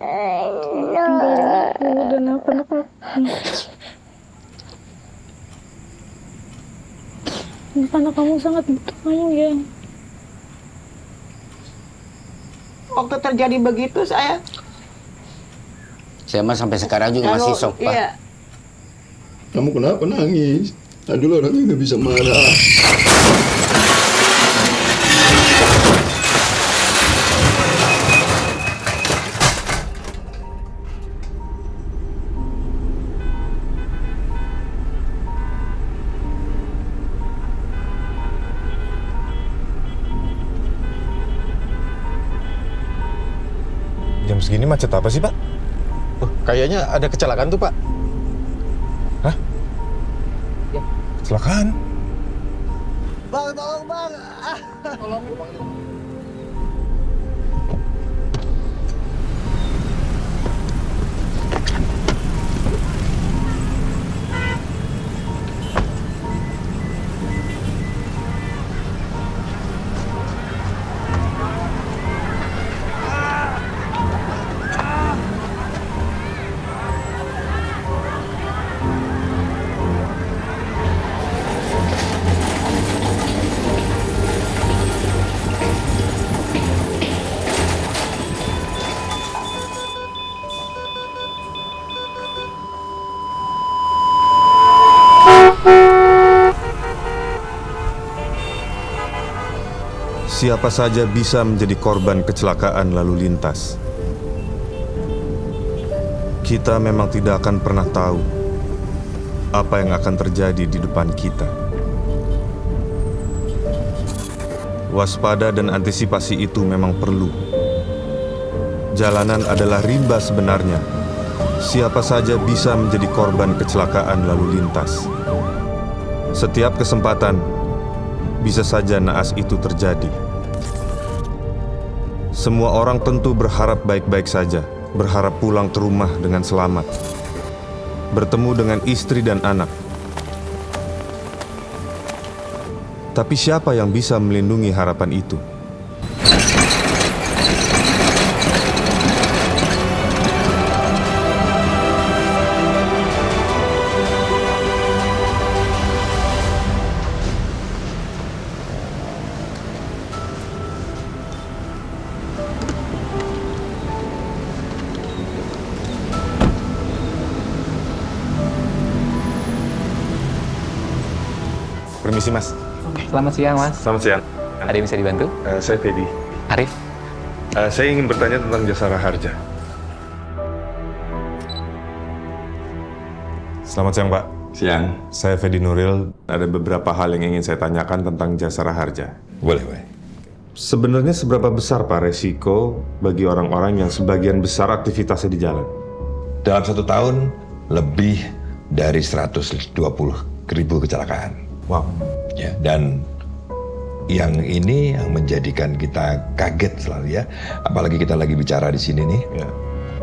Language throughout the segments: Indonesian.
tinggalin aku dan anak aku. Anak kamu sangat butuh kamu ya. Waktu terjadi begitu saya Saya mah sampai sekarang juga masih shock, Pak. Iya. Kamu kenapa nangis? Adul orangnya nggak bisa marah. Jam segini macet apa sih, Pak? Kayaknya ada kecelakaan tuh, Pak. Hah? Ya. Kecelakaan? Bang, tolong, Bang. Tolong. Siapa saja bisa menjadi korban kecelakaan lalu lintas. Kita memang tidak akan pernah tahu apa yang akan terjadi di depan kita. Waspada dan antisipasi itu memang perlu. Jalanan adalah rimba sebenarnya. Siapa saja bisa menjadi korban kecelakaan lalu lintas. Setiap kesempatan bisa saja naas itu terjadi. Semua orang tentu berharap baik-baik saja, berharap pulang ke rumah dengan selamat, bertemu dengan istri dan anak. Tapi siapa yang bisa melindungi harapan itu? Permisi, Mas. Selamat siang, Mas. Selamat siang. Ada yang bisa dibantu? Saya Fedi. Arif? Saya ingin bertanya tentang jasa Raharja. Selamat siang, Pak. Siang. Saya Fedi Nuril. Ada beberapa hal yang ingin saya tanyakan tentang jasa Raharja. Boleh, boleh. Sebenarnya seberapa besar, Pak, resiko bagi orang-orang yang sebagian besar aktivitasnya di jalan? Dalam 1 tahun, lebih dari 120.000 kecelakaan. Wow. Ya, dan yang ini yang menjadikan kita kaget selalu ya. Apalagi kita lagi bicara di sini nih. Ya.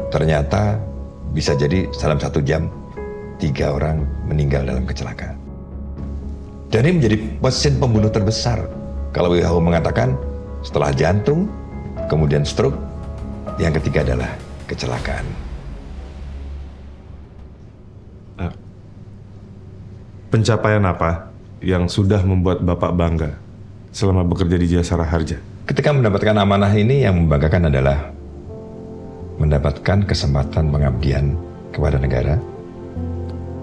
Ternyata bisa jadi dalam 1 jam 3 orang meninggal dalam kecelakaan. Dan ini menjadi mesin pembunuh terbesar. Kalau WHO mengatakan setelah jantung, kemudian stroke, yang ketiga adalah kecelakaan. Pencapaian apa yang sudah membuat Bapak bangga selama bekerja di jasa Raharja? Ketika mendapatkan amanah ini, yang membanggakan adalah mendapatkan kesempatan pengabdian kepada negara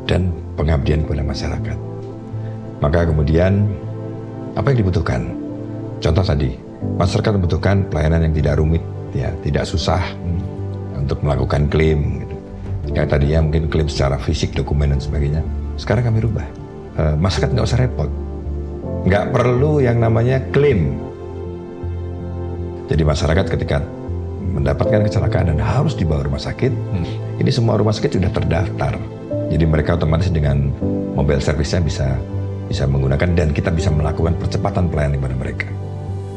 dan pengabdian kepada masyarakat. Maka kemudian apa yang dibutuhkan? Contoh tadi, masyarakat membutuhkan pelayanan yang tidak rumit, ya, tidak susah untuk melakukan klaim. Gitu. Yang tadinya mungkin klaim secara fisik, dokumen dan sebagainya. Sekarang kami rubah. Masyarakat nggak usah repot, nggak perlu yang namanya klaim. Jadi masyarakat ketika mendapatkan kecelakaan dan harus dibawa rumah sakit, ini semua rumah sakit sudah terdaftar. Jadi mereka otomatis dengan mobile service-nya bisa menggunakan dan kita bisa melakukan percepatan pelayanan kepada mereka.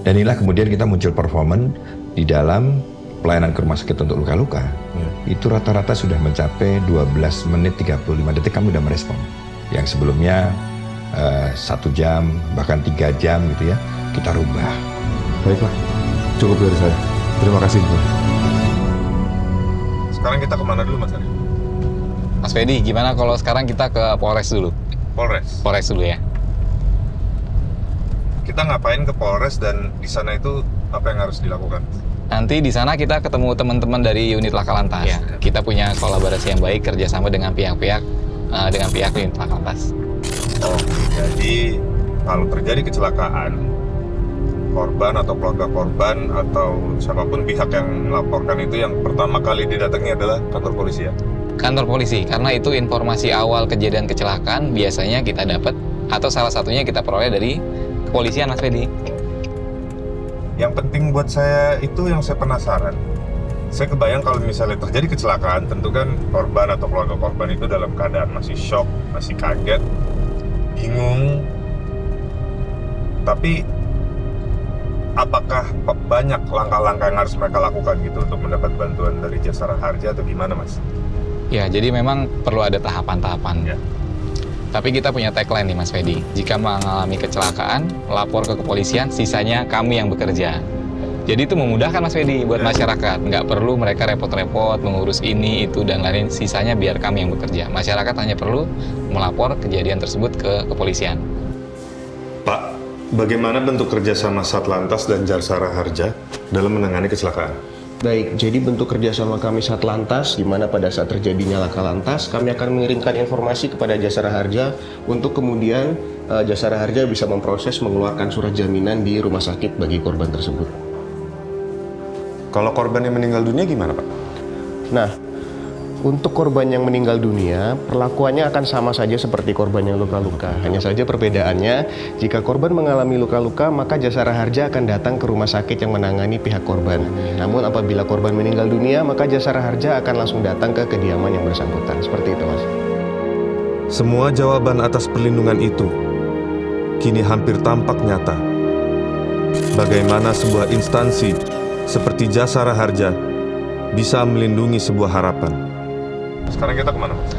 Dan inilah kemudian kita muncul performan di dalam pelayanan ke rumah sakit untuk luka-luka. Itu rata-rata sudah mencapai 12 menit 35 detik kami sudah merespon. Yang sebelumnya 1 jam, bahkan 3 jam gitu ya, kita rubah. Baiklah, cukup dari saya. Terima kasih, Pak. Sekarang kita kemana dulu, Mas Ari? Mas Fedi, gimana kalau sekarang kita ke Polres dulu? Polres. Polres dulu ya. Kita ngapain ke Polres dan di sana itu apa yang harus dilakukan? Nanti di sana kita ketemu teman-teman dari unit Laka Lantas. Ya. Kita punya kolaborasi yang baik kerjasama dengan pihak-pihak unit Laka Lantas. Oh, jadi kalau terjadi kecelakaan, korban atau keluarga korban atau siapapun pihak yang melaporkan itu yang pertama kali didatangi adalah kantor polisi ya? Kantor polisi, karena itu informasi awal kejadian kecelakaan biasanya kita dapat atau salah satunya kita peroleh dari kepolisian, Mas Fedi. Yang penting buat saya itu yang saya penasaran. Saya kebayang kalau misalnya terjadi kecelakaan, tentu kan korban atau keluarga korban itu dalam keadaan masih shock, masih kaget, bingung. Tapi apakah banyak langkah-langkah yang harus mereka lakukan gitu untuk mendapat bantuan dari Jasara Harja atau gimana, Mas? Ya, jadi memang perlu ada tahapan-tahapan. Ya. Tapi kita punya tagline nih, Mas Fedi. Jika mengalami kecelakaan, lapor ke kepolisian, sisanya kami yang bekerja. Jadi itu memudahkan, Mas Fedi, buat masyarakat. Nggak perlu mereka repot-repot mengurus ini, itu, dan lain. Sisanya biar kami yang bekerja. Masyarakat hanya perlu melapor kejadian tersebut ke kepolisian. Pak, bagaimana bentuk kerjasama Satlantas dan Jasara Harja dalam menangani kecelakaan? Baik, jadi bentuk kerjasama kami Satlantas, di mana pada saat terjadinya laka lantas, kami akan mengirimkan informasi kepada Jasara Harja untuk kemudian Jasara Harja bisa memproses mengeluarkan surat jaminan di rumah sakit bagi korban tersebut. Kalau korban yang meninggal dunia gimana, Pak? Nah, untuk korban yang meninggal dunia, perlakuannya akan sama saja seperti korban yang luka-luka. Hanya saja perbedaannya, jika korban mengalami luka-luka, maka Jasara Harja akan datang ke rumah sakit yang menangani pihak korban. Namun apabila korban meninggal dunia, maka Jasara Harja akan langsung datang ke kediaman yang bersangkutan. Seperti itu, Mas. Semua jawaban atas perlindungan itu kini hampir tampak nyata. Bagaimana sebuah instansi seperti Jasara Harja bisa melindungi sebuah harapan. Sekarang kita kemana, Mas?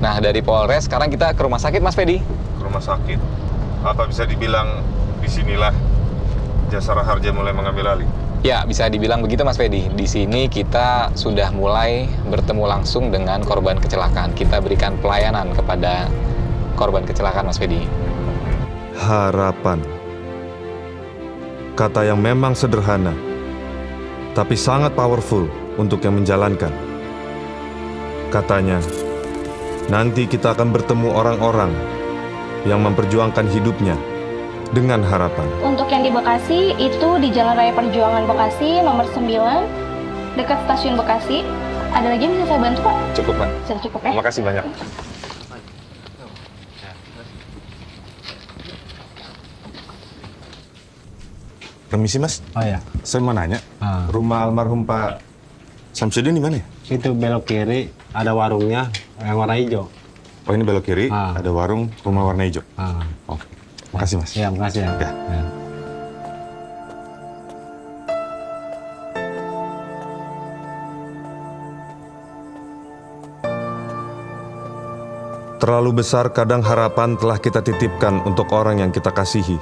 Nah, dari Polres, sekarang kita ke rumah sakit, Mas Fedi. Ke rumah sakit. Apa bisa dibilang disinilah Jasara Harja mulai mengambil alih? Ya, bisa dibilang begitu, Mas Fedi. Di sini kita sudah mulai bertemu langsung dengan korban kecelakaan. Kita berikan pelayanan kepada korban kecelakaan, Mas Fedi. Harapan. Kata yang memang sederhana, tapi sangat powerful untuk yang menjalankan. Katanya, nanti kita akan bertemu orang-orang yang memperjuangkan hidupnya dengan harapan. Untuk yang di Bekasi, itu di Jalan Raya Perjuangan Bekasi, nomor 9, dekat stasiun Bekasi. Ada lagi yang bisa saya bantu, Pak? Cukup, Pak. Sudah cukup ya? Terima kasih banyak. Permisi, Mas. Oh ya. Saya mau nanya, rumah almarhum Pak Samsudin di mana ya? Itu belok kiri, ada warungnya yang warna hijau. Oh, ini belok kiri, ada warung rumah warna hijau. Oke. Makasih, Mas. Iya, makasih ya. Ya. Terlalu besar kadang harapan telah kita titipkan untuk orang yang kita kasihi.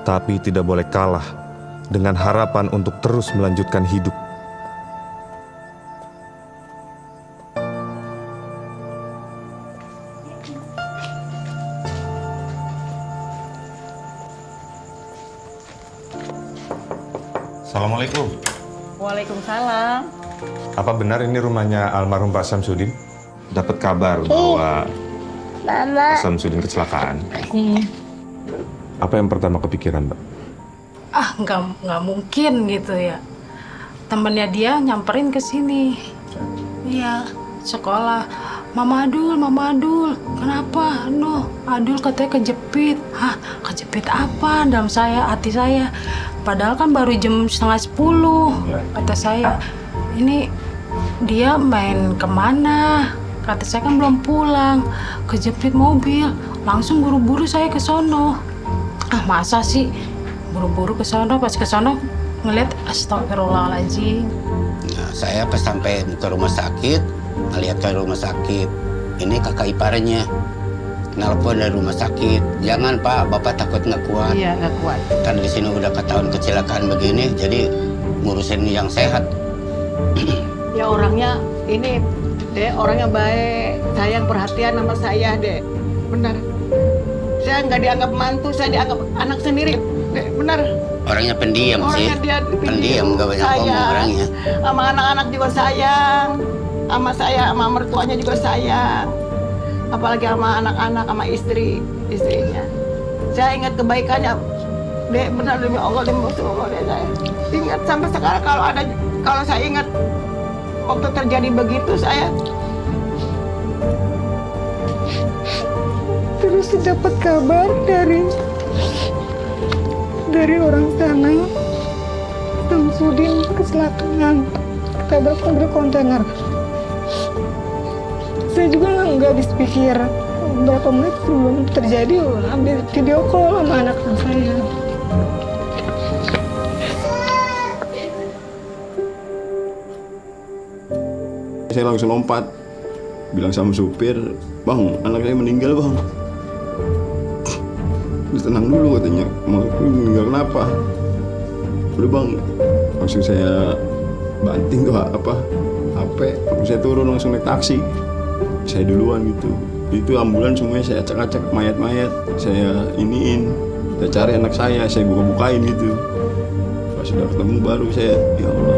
Tapi tidak boleh kalah dengan harapan untuk terus melanjutkan hidup. Assalamualaikum. Waalaikumsalam. Apa benar ini rumahnya almarhum Pak Samsudin? Dapat kabar bahwa Pak Samsudin kecelakaan. Apa yang pertama kepikiran, Mbak? Nggak mungkin gitu ya. Temennya dia nyamperin ke sini. Iya, sekolah. Mama Adul, kenapa? Adul katanya kejepit. Hah, kejepit apa dalam hati saya? Padahal kan baru jam 9:30, kata saya. Ini dia main kemana? Kata saya kan belum pulang, kejepit mobil. Langsung buru-buru saya ke sono. Masa sih buru-buru ke sono? Pas ke sono ngeliat astagfirullahaladzim. Nah, saya pas sampai ke rumah sakit, ngeliat ke rumah sakit, ini kakak iparnya nelpon dari rumah sakit, jangan Pak, Bapak takut nggak kuat. Iya, nggak kuat. Kan di sini udah ketahuan kecelakaan begini, jadi ngurusin yang sehat. Ya orangnya ini, Dek, orangnya baik, sayang, perhatian sama saya, Dek. Benar. Saya nggak dianggap mantu, saya dianggap anak sendiri, Dek. Benar. Orangnya pendiam sih. Orangnya dia Pendiam, gak banyak ngomong orangnya. Sama anak-anak juga sayang, sama saya, sama mertuanya juga sayang. Apalagi sama anak-anak, sama istrinya. Saya ingat kebaikannya, Dek, benar demi Allah, demi Rasulullah, Dek, saya ingat sampai sekarang kalau saya ingat waktu terjadi begitu saya Terus dapat kabar dari orang sana, Samsudin kecelakaan, ketabrak mobil kontainer. Saya juga nggak habis pikir, berapa menit sebelum terjadi, ambil video call sama anak saya. Saya langsung lompat, bilang sama supir, "Bang, anak saya meninggal, Bang." Terus tenang dulu katanya, "Mau meninggal kenapa?" "Udah, Bang." Langsung saya banting tuh HP, langsung saya turun langsung naik taksi. Saya duluan gitu. Itu ambulans semuanya saya acak-acak mayat-mayat, saya iniin, saya cari anak saya buka-bukain gitu. Pas sudah ketemu baru saya, ya Allah.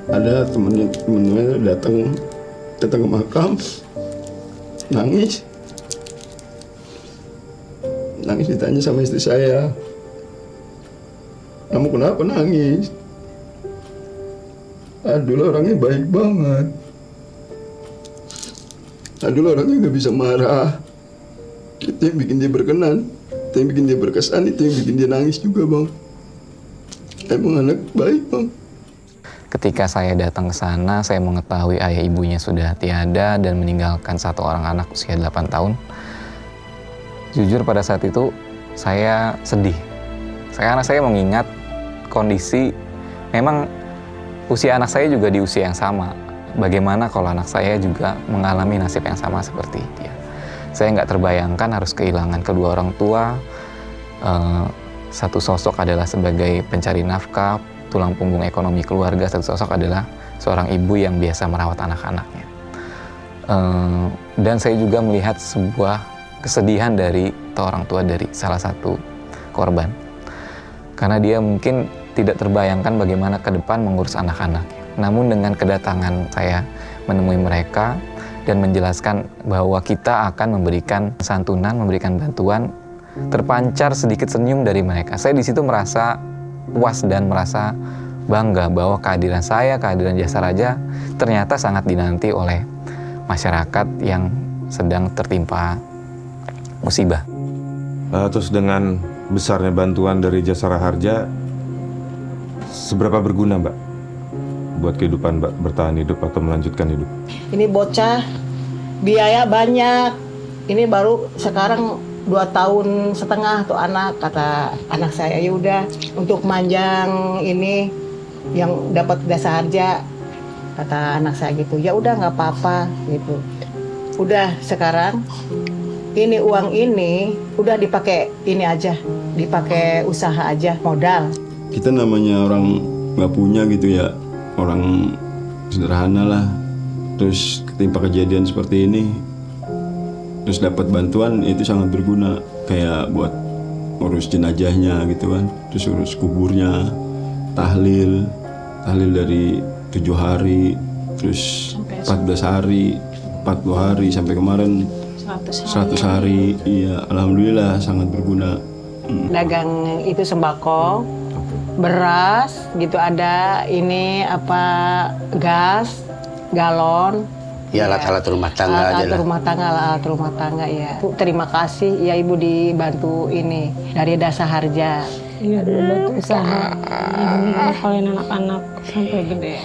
Ada temennya datang ke makam, nangis ditanya sama istri saya, "Kamu kenapa nangis?" "Aduh, orangnya baik banget. Aduh, orangnya nggak bisa marah. Itu yang bikin dia berkenan, itu yang bikin dia berkesan, itu yang bikin dia nangis juga, Bang. Emang anak baik, Bang." Ketika saya datang ke sana, saya mengetahui ayah ibunya sudah tiada dan meninggalkan satu orang anak usia 8 tahun. Jujur pada saat itu saya sedih. Karena saya mengingat kondisi, memang usia anak saya juga di usia yang sama. Bagaimana kalau anak saya juga mengalami nasib yang sama seperti dia. Saya nggak terbayangkan harus kehilangan kedua orang tua. Satu sosok adalah sebagai pencari nafkah, tulang punggung ekonomi keluarga, satu sosok adalah seorang ibu yang biasa merawat anak-anaknya. Dan saya juga melihat sebuah kesedihan dari orang tua dari salah satu korban. Karena dia mungkin tidak terbayangkan bagaimana ke depan mengurus anak-anaknya. Namun dengan kedatangan saya menemui mereka dan menjelaskan bahwa kita akan memberikan santunan, memberikan bantuan, terpancar sedikit senyum dari mereka. Saya di situ merasa puas dan merasa bangga bahwa kehadiran saya, kehadiran Jasa Raja ternyata sangat dinanti oleh masyarakat yang sedang tertimpa musibah. Terus dengan besarnya bantuan dari Jasara Harja, seberapa berguna, Mbak, buat kehidupan Mbak bertahan hidup atau melanjutkan hidup? ini bocah biaya banyak. Ini baru sekarang 2,5 tahun tuh anak, kata anak saya, "Ya udah untuk manjang ini yang dapat Jasa Harja," kata anak saya gitu. "Ya udah nggak apa-apa," gitu. Udah sekarang ini uang ini udah dipakai ini aja, dipakai usaha aja, modal. Kita namanya orang nggak punya gitu ya, orang sederhana lah. Terus ketimpa kejadian seperti ini, terus dapat bantuan, itu sangat berguna. Kayak buat urus jenazahnya gitu kan, terus urus kuburnya, tahlil dari 7 hari, terus 14 hari, 40 hari, sampai kemarin 100 hari. Iya, alhamdulillah sangat berguna. Dagang itu sembako, beras gitu, ada ini gas, galon, Ya alat-alat rumah tangga aja Alat lah. rumah tangga, alat rumah tangga ya. Bu, terima kasih ya Ibu dibantu ini dari Dasa Harja. Iya, dibantu usaha. Ibu ngakalin anak-anak sampai gede.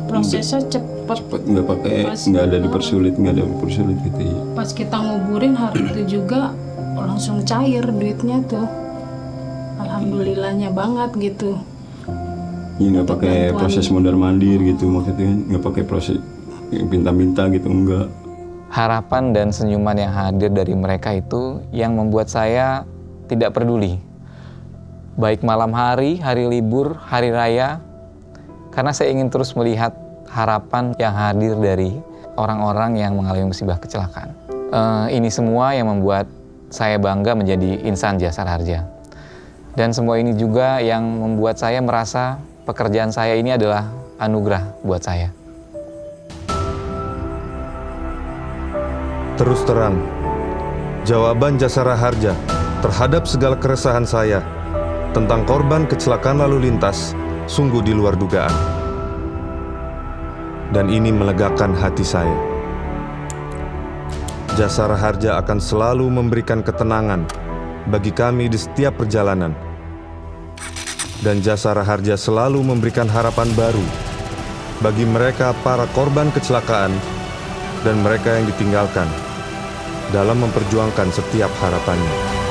Prosesnya cepet. Nggak ada dipersulit gitu ya. Pas kita nguburin hari itu juga langsung cair duitnya tuh. Alhamdulillahnya banget gitu. Ya nggak pakai proses mondar mandir gitu maksudnya, nggak pakai proses minta-minta gitu, enggak. Harapan dan senyuman yang hadir dari mereka itu yang membuat saya tidak peduli. Baik malam hari, hari libur, hari raya, karena saya ingin terus melihat harapan yang hadir dari orang-orang yang mengalami musibah kecelakaan. Ini semua yang membuat saya bangga menjadi insan Jasara Harja. Dan semua ini juga yang membuat saya merasa pekerjaan saya ini adalah anugerah buat saya. Terus terang, jawaban Jasara Harja terhadap segala keresahan saya tentang korban kecelakaan lalu lintas sungguh di luar dugaan. Dan ini melegakan hati saya. Jasara Harja akan selalu memberikan ketenangan bagi kami di setiap perjalanan. Dan Jasara Harja selalu memberikan harapan baru bagi mereka para korban kecelakaan dan mereka yang ditinggalkan dalam memperjuangkan setiap harapannya.